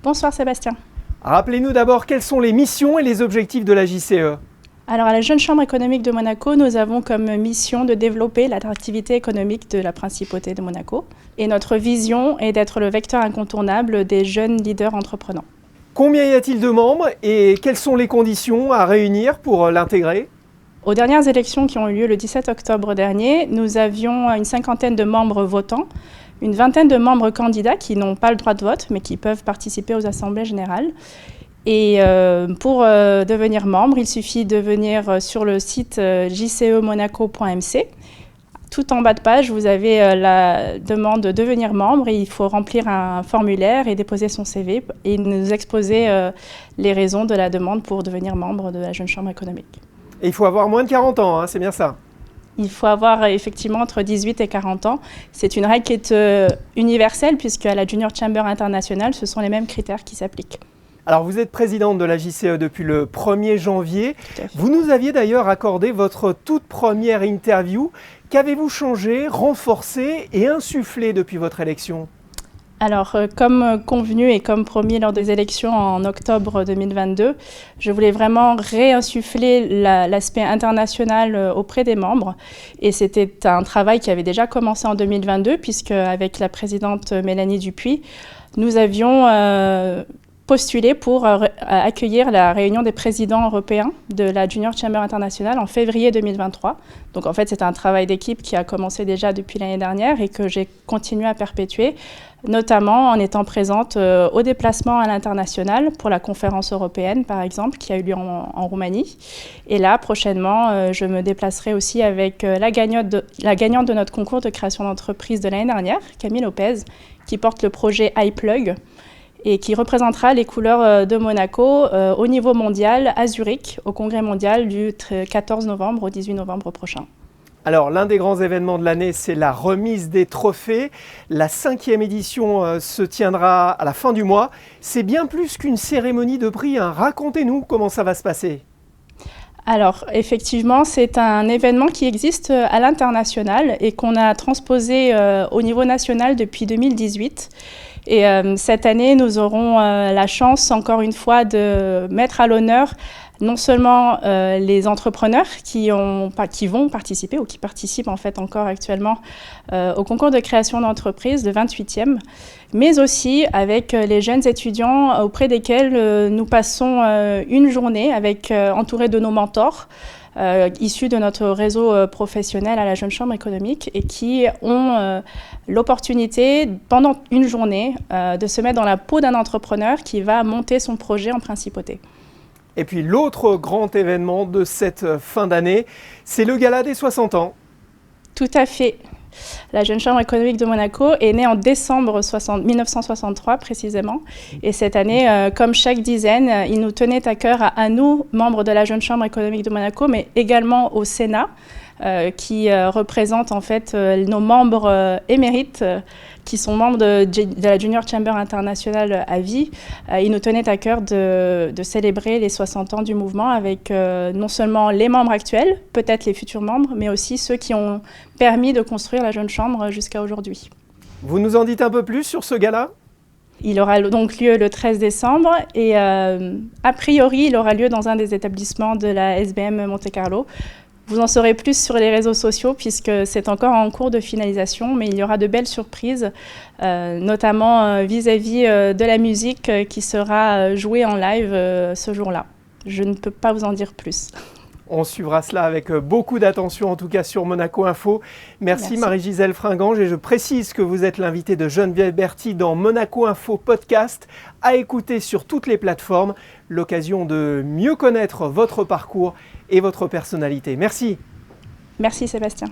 Bonsoir Sébastien. Rappelez-nous d'abord quelles sont les missions et les objectifs de la JCE. Alors à la Jeune Chambre économique de Monaco, nous avons comme mission de développer l'attractivité économique de la Principauté de Monaco. Et notre vision est d'être le vecteur incontournable des jeunes leaders entreprenants. Combien y a-t-il de membres et quelles sont les conditions à réunir pour l'intégrer ? Aux dernières élections qui ont eu lieu le 17 octobre dernier, nous avions une 50aine de membres votants, une 20aine de membres candidats qui n'ont pas le droit de vote mais qui peuvent participer aux assemblées générales. Et pour devenir membre, il suffit de venir sur le site jcemonaco.mc. Tout en bas de page, vous avez la demande de devenir membre et il faut remplir un formulaire et déposer son CV et nous exposer les raisons de la demande pour devenir membre de la Jeune Chambre économique. Et il faut avoir moins de 40 ans, c'est bien ça ? Il faut avoir effectivement entre 18 et 40 ans. C'est une règle qui est universelle puisque à la Junior Chamber International, ce sont les mêmes critères qui s'appliquent. Alors vous êtes présidente de la JCE depuis le 1er janvier. Vous nous aviez d'ailleurs accordé votre toute première interview. Qu'avez-vous changé, renforcé et insufflé depuis votre élection ? Alors, comme convenu et comme promis lors des élections en octobre 2022, je voulais vraiment réinsuffler l'aspect international auprès des membres. Et c'était un travail qui avait déjà commencé en 2022, puisque avec la présidente Mélanie Dupuis, nous avions postulé pour accueillir la réunion des présidents européens de la Junior Chamber International en février 2023. Donc en fait, c'est un travail d'équipe qui a commencé déjà depuis l'année dernière et que j'ai continué à perpétuer, notamment en étant présente au déplacement à l'international pour la conférence européenne, par exemple, qui a eu lieu en Roumanie. Et là, prochainement, je me déplacerai aussi avec la gagnante de notre concours de création d'entreprise de l'année dernière, Camille Lopez, qui porte le projet iPlug, et qui représentera les couleurs de Monaco au niveau mondial à Zurich, au congrès mondial du 14 novembre au 18 novembre prochain. Alors, l'un des grands événements de l'année, c'est la remise des trophées. La 5e édition se tiendra à la fin du mois. C'est bien plus qu'une cérémonie de prix. Racontez-nous comment ça va se passer. Alors, effectivement, c'est un événement qui existe à l'international et qu'on a transposé au niveau national depuis 2018. Et cette année, nous aurons la chance, encore une fois, de mettre à l'honneur non seulement les entrepreneurs qui vont participer ou qui participent en fait encore actuellement au concours de création d'entreprise, le 28e, mais aussi avec les jeunes étudiants auprès desquels nous passons une journée entourés de nos mentors, issus de notre réseau professionnel à la Jeune Chambre économique et qui ont l'opportunité, pendant une journée, de se mettre dans la peau d'un entrepreneur qui va monter son projet en principauté. Et puis l'autre grand événement de cette fin d'année, c'est le Gala des 60 ans. Tout à fait. La Jeune Chambre économique de Monaco est née en décembre 1963 précisément. Et cette année, comme chaque dizaine, il nous tenait à cœur à nous, membres de la Jeune Chambre économique de Monaco, mais également au Sénat, qui représente en fait nos membres émérites, qui sont membres de la Junior Chamber International à vie. Il nous tenait à cœur de célébrer les 60 ans du mouvement avec non seulement les membres actuels, peut-être les futurs membres, mais aussi ceux qui ont permis de construire la Jeune Chambre jusqu'à aujourd'hui. Vous nous en dites un peu plus sur ce gala ? Il aura donc lieu le 13 décembre et a priori, il aura lieu dans un des établissements de la SBM Monte-Carlo. Vous en saurez plus sur les réseaux sociaux puisque c'est encore en cours de finalisation, mais il y aura de belles surprises, notamment vis-à-vis de la musique qui sera jouée en live ce jour-là. Je ne peux pas vous en dire plus. On suivra cela avec beaucoup d'attention, en tout cas sur Monaco Info. Merci. Marie-Gisèle Fringange. Et je précise que vous êtes l'invitée de Geneviève Berthy dans Monaco Info Podcast, à écouter sur toutes les plateformes. L'occasion de mieux connaître votre parcours et votre personnalité. Merci. Merci Sébastien.